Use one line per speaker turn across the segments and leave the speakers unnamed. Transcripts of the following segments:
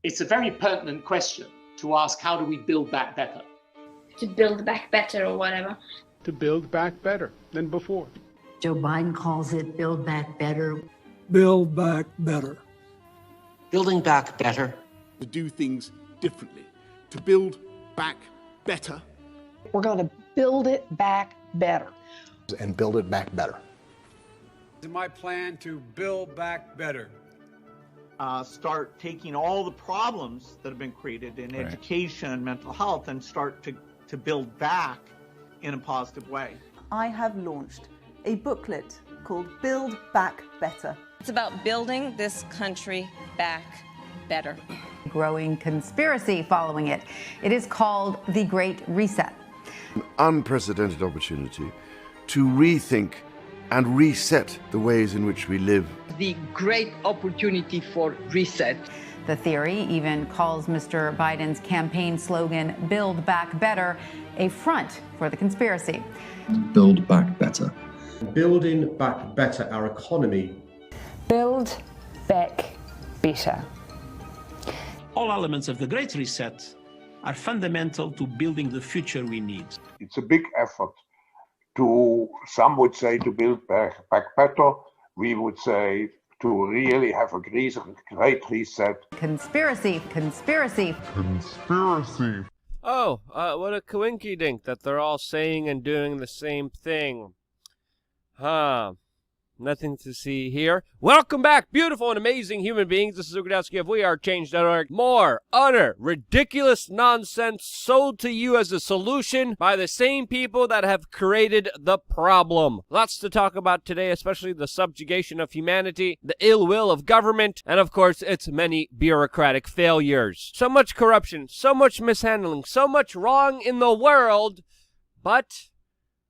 It's a very pertinent question to ask, how do we build back better?
To build back better or whatever.
To build back better than before.
Joe Biden calls it Build Back Better.
Build back better.
Building back better.
To do things differently. To build back better.
We're going to build it back better.
And build it back better.
It's my plan to build back better.
Start taking all the problems that have been created in education and mental health and start to build back in a positive way.
I have launched a booklet called Build Back Better.
It's about building this country back better.
Growing conspiracy following it. It is called the Great Reset.
An unprecedented opportunity to rethink and reset the ways in which we live.
The great opportunity for reset.
The theory even calls Mr. Biden's campaign slogan, Build Back Better, a front for the conspiracy.
Build back better.
Building back better our economy.
Build back better.
All elements of the Great Reset are fundamental to building the future we need.
It's a big effort to, some would say, to build back better. We would say to really have a great reset.
Conspiracy.
Oh, what a coinkydink that they're all saying and doing the same thing. Huh. Nothing to see here. Welcome back, beautiful and amazing human beings. This is Ukadowski of WeAreChange.org. More utter, ridiculous nonsense sold to you as a solution by the same people that have created the problem. Lots to talk about today, especially the subjugation of humanity, the ill will of government, and of course, its many bureaucratic failures. So much corruption, so much mishandling, so much wrong in the world, but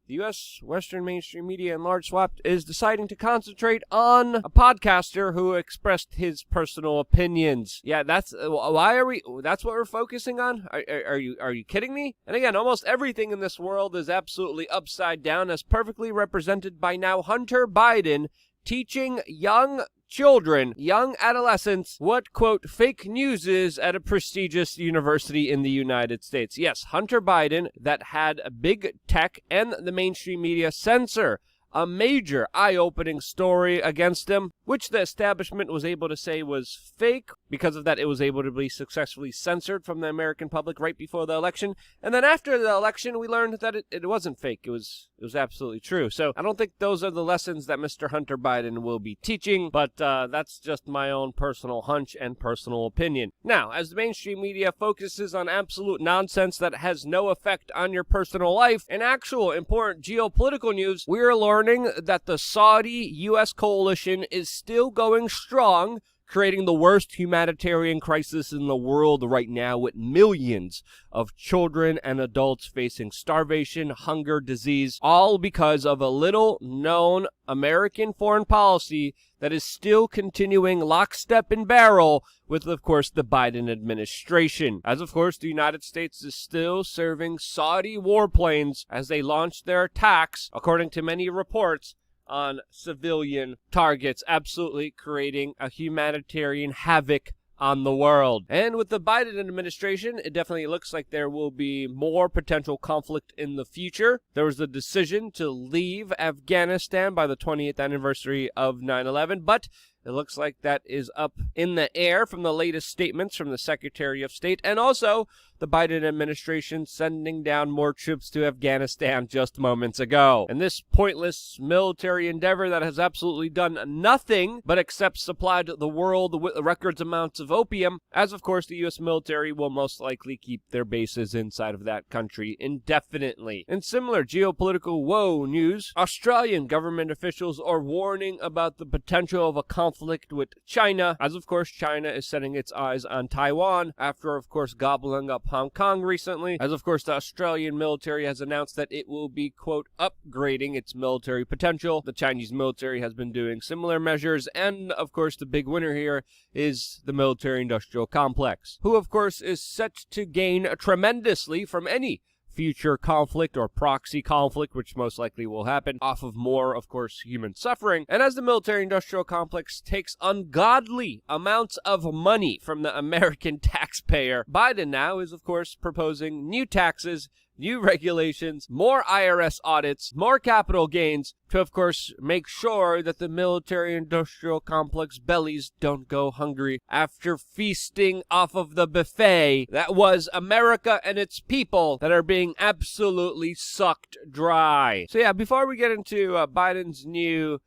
the U.S. Western mainstream media in large swath is deciding to concentrate on a podcaster who expressed his personal opinions. Yeah, that's what we're focusing on? Are you kidding me? And again, almost everything in this world is absolutely upside down, as perfectly represented by now Hunter Biden teaching young children, young adolescents, what, quote, fake news is at a prestigious university in the United States. Yes, Hunter Biden, that had a big tech and the mainstream media censor a major eye-opening story against him, which the establishment was able to say was fake. Because of that, it was able to be successfully censored from the American public right before the election. And then after the election, we learned that it wasn't fake. It was absolutely true. So I don't think those are the lessons that Mr. Hunter Biden will be teaching, but that's just my own personal hunch and personal opinion. Now, as the mainstream media focuses on absolute nonsense that has no effect on your personal life, in actual important geopolitical news, we are learning that the Saudi-U.S. coalition is still going strong, creating the worst humanitarian crisis in the world right now, with millions of children and adults facing starvation, hunger, disease, all because of a little-known American foreign policy that is still continuing lockstep and barrel with, of course, the Biden administration. As, of course, the United States is still serving Saudi warplanes as they launch their attacks, according to many reports, on civilian targets, absolutely creating a humanitarian havoc on the world. And with the Biden administration, it definitely looks like there will be more potential conflict in the future. There was a decision to leave Afghanistan by the 20th anniversary of 9/11, but it looks like that is up in the air from the latest statements from the Secretary of State, and also the Biden administration sending down more troops to Afghanistan just moments ago. And this pointless military endeavor that has absolutely done nothing but except supplied the world with record amounts of opium, as of course the U.S. military will most likely keep their bases inside of that country indefinitely. In similar geopolitical woe news, Australian government officials are warning about the potential of a conflict with China, as of course China is setting its eyes on Taiwan after of course gobbling up Hong Kong recently, as of course the Australian military has announced that it will be, quote, upgrading its military potential. The Chinese military has been doing similar measures, and of course the big winner here is the military-industrial complex, who of course is set to gain tremendously from any future conflict or proxy conflict, which most likely will happen off of more, of course, human suffering. And as the military-industrial complex takes ungodly amounts of money from the American taxpayer, Biden now is, of course, proposing new taxes, new regulations, more IRS audits, more capital gains to, of course, make sure that the military-industrial complex bellies don't go hungry after feasting off of the buffet that was America and its people that are being absolutely sucked dry. So yeah, before we get into Biden's new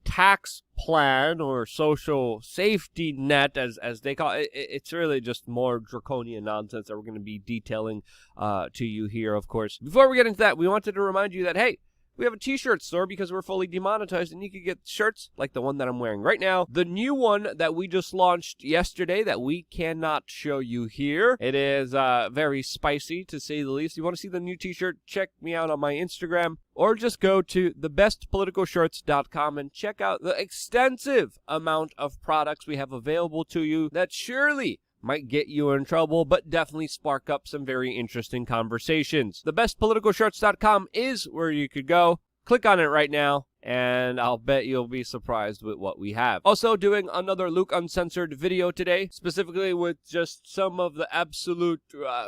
tax plan or social safety net, as they call it, it's really just more draconian nonsense that we're going to be detailing to you here, of course. Before we get into that, we wanted to remind you that, hey, we have a t-shirt store because we're fully demonetized, and you can get shirts like the one that I'm wearing right now. The new one that we just launched yesterday that we cannot show you here. It is very spicy, to say the least. You want to see the new t-shirt? Check me out on my Instagram, or just go to thebestpoliticalshirts.com and check out the extensive amount of products we have available to you that surely might get you in trouble, but definitely spark up some very interesting conversations. Thebestpoliticalshirts.com is where you could go. Click on it right now, and I'll bet you'll be surprised with what we have. Also doing another Luke Uncensored video today, specifically with just some of the absolute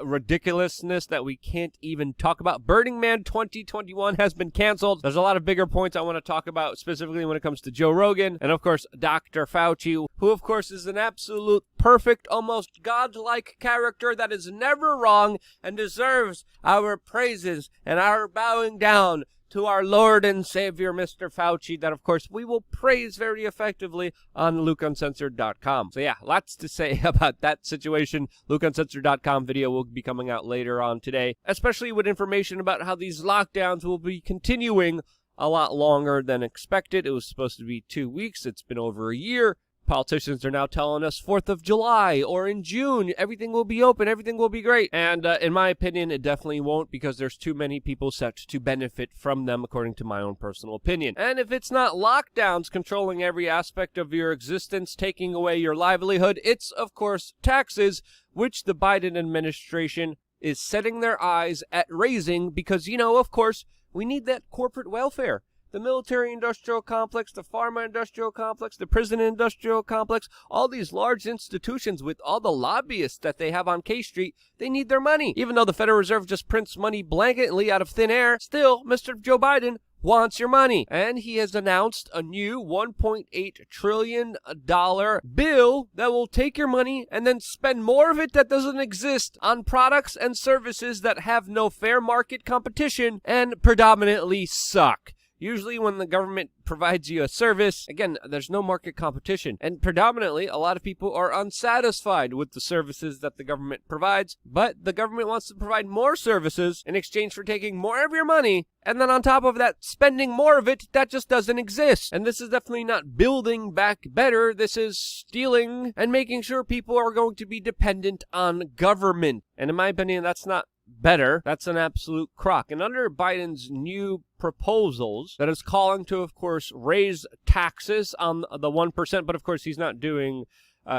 ridiculousness that we can't even talk about. Burning Man 2021 has been canceled. There's a lot of bigger points I want to talk about, specifically when it comes to Joe Rogan, and of course, Dr. Fauci, who of course is an absolute perfect, almost godlike character that is never wrong and deserves our praises and our bowing down to our Lord and Savior, Mr. Fauci, that, of course, we will praise very effectively on LukeUncensored.com. So, yeah, lots to say about that situation. LukeUncensored.com video will be coming out later on today, especially with information about how these lockdowns will be continuing a lot longer than expected. It was supposed to be 2 weeks. It's been over a year. Politicians are now telling us 4th of July or in June, everything will be open, everything will be great. And in my opinion, it definitely won't, because there's too many people set to benefit from them, according to my own personal opinion. And if it's not lockdowns controlling every aspect of your existence, taking away your livelihood, it's, of course, taxes, which the Biden administration is setting their eyes at raising because, you know, of course, we need that corporate welfare. The military-industrial complex, the pharma-industrial complex, the prison-industrial complex, all these large institutions with all the lobbyists that they have on K Street, they need their money. Even though the Federal Reserve just prints money blanketly out of thin air, still, Mr. Joe Biden wants your money. And he has announced a new $1.8 trillion bill that will take your money and then spend more of it that doesn't exist on products and services that have no fair market competition and predominantly suck. Usually when the government provides you a service, again, there's no market competition. And predominantly, a lot of people are unsatisfied with the services that the government provides, but the government wants to provide more services in exchange for taking more of your money, and then on top of that, spending more of it that just doesn't exist. And this is definitely not building back better. This is stealing and making sure people are going to be dependent on government. And in my opinion, that's not better. That's an absolute crock. And under Biden's new proposals that is calling to, of course, raise taxes on the 1%, but of course he's not doing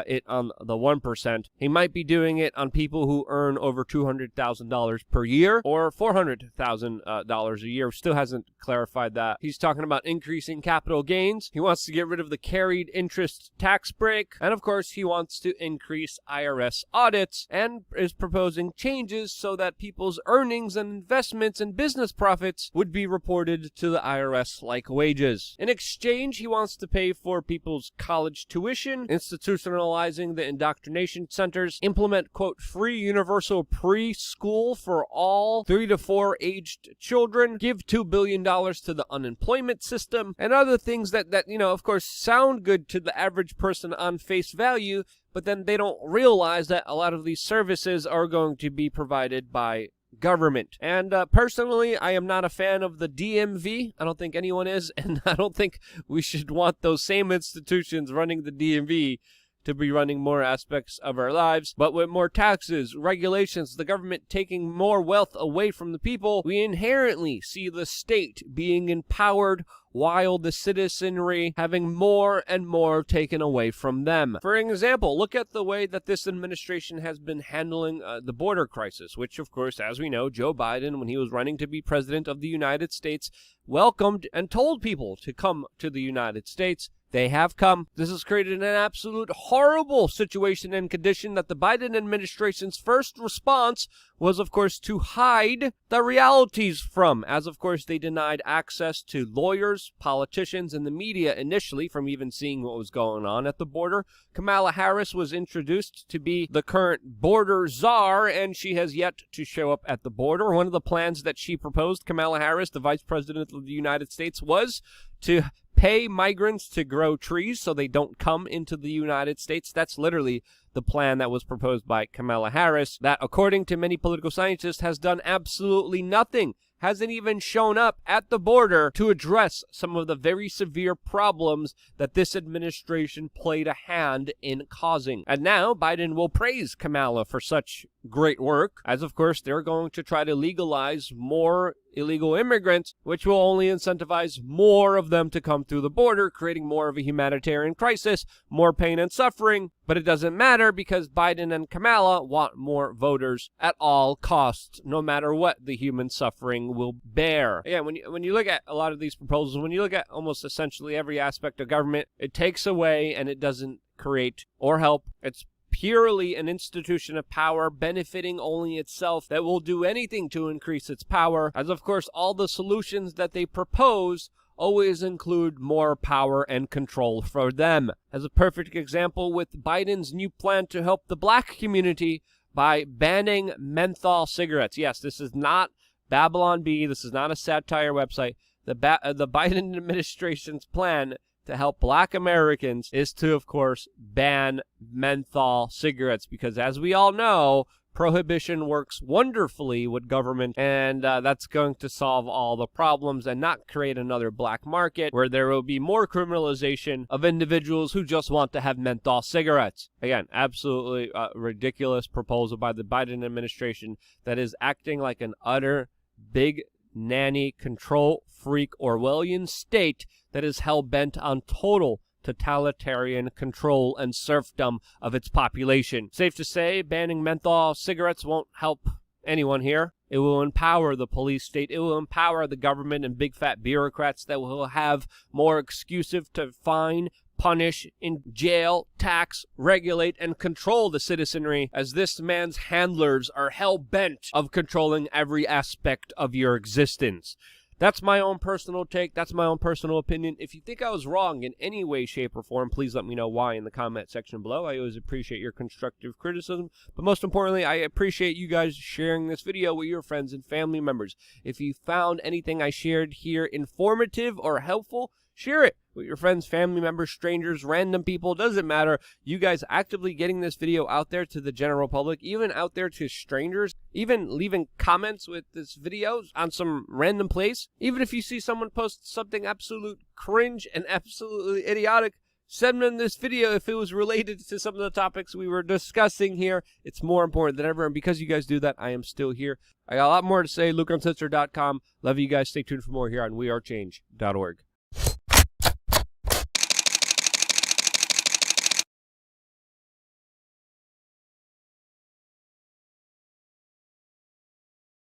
it on the 1%. He might be doing it on people who earn over $200,000 per year or $400,000 a year. Still hasn't clarified that. He's talking about increasing capital gains. He wants to get rid of the carried interest tax break. And of course, he wants to increase IRS audits and is proposing changes so that people's earnings and investments and business profits would be reported to the IRS like wages. In exchange, he wants to pay for people's college tuition, institutionalizing the indoctrination centers, implement, quote, free universal preschool for all 3 to 4 aged children, give $2 billion to the unemployment system, and other things that, you know, of course, sound good to the average person on face value, but then they don't realize that a lot of these services are going to be provided by government. And personally, I am not a fan of the DMV. I don't think anyone is, and I don't think we should want those same institutions running the DMV to be running more aspects of our lives. But with more taxes, regulations, the government taking more wealth away from the people, we inherently see the state being empowered while the citizenry having more and more taken away from them. For example, look at the way that this administration has been handling the border crisis, which, of course, as we know, Joe Biden, when he was running to be president of the United States, welcomed and told people to come to the United States. They have come. This has created an absolute horrible situation and condition that the Biden administration's first response was, of course, to hide the realities from, as, of course, they denied access to lawyers, politicians, and the media initially from even seeing what was going on at the border. Kamala Harris was introduced to be the current border czar, and she has yet to show up at the border. One of the plans that she proposed, Kamala Harris, the Vice President of the United States, was to pay migrants to grow trees so they don't come into the United States. That's literally the plan that was proposed by Kamala Harris, that, according to many political scientists, has done absolutely nothing, hasn't even shown up at the border to address some of the very severe problems that this administration played a hand in causing. And now Biden will praise Kamala for such great work, as of course they're going to try to legalize more illegal immigrants, which will only incentivize more of them to come through the border, creating more of a humanitarian crisis, more pain and suffering. But it doesn't matter because Biden and Kamala want more voters at all costs, no matter what the human suffering will bear. Again, when you look at a lot of these proposals, when you look at almost essentially every aspect of government, it takes away and it doesn't create or help. It's purely an institution of power benefiting only itself that will do anything to increase its power, as of course all the solutions that they propose always include more power and control for them. As a perfect example with Biden's new plan to help the black community by banning menthol cigarettes. Yes, this is not Babylon Bee, this is not a satire website. The Biden administration's plan to help black Americans is to, of course, ban menthol cigarettes, because as we all know, prohibition works wonderfully with government, and that's going to solve all the problems and not create another black market where there will be more criminalization of individuals who just want to have menthol cigarettes. Again, absolutely ridiculous proposal by the Biden administration that is acting like an utter big nanny control freak Orwellian state that is hell-bent on total totalitarian control and serfdom of its population. Safe to say, banning menthol cigarettes won't help anyone here. It will empower the police state. It will empower the government and big fat bureaucrats that will have more excuses to fine, punish, in jail, tax, regulate, and control the citizenry, as this man's handlers are hell-bent of controlling every aspect of your existence. That's my own personal take. That's my own personal opinion. If you think I was wrong in any way, shape, or form, please let me know why in the comment section below. I always appreciate your constructive criticism. But most importantly, I appreciate you guys sharing this video with your friends and family members. If you found anything I shared here informative or helpful, share it with your friends, family members, strangers, random people. Doesn't matter. You guys actively getting this video out there to the general public, even out there to strangers, even leaving comments with this video on some random place. Even if you see someone post something absolute cringe and absolutely idiotic, send them this video if it was related to some of the topics we were discussing here. It's more important than ever, and because you guys do that, I am still here. I got a lot more to say. LukeOnSensor.com. Love you guys. Stay tuned for more here on WeAreChange.org.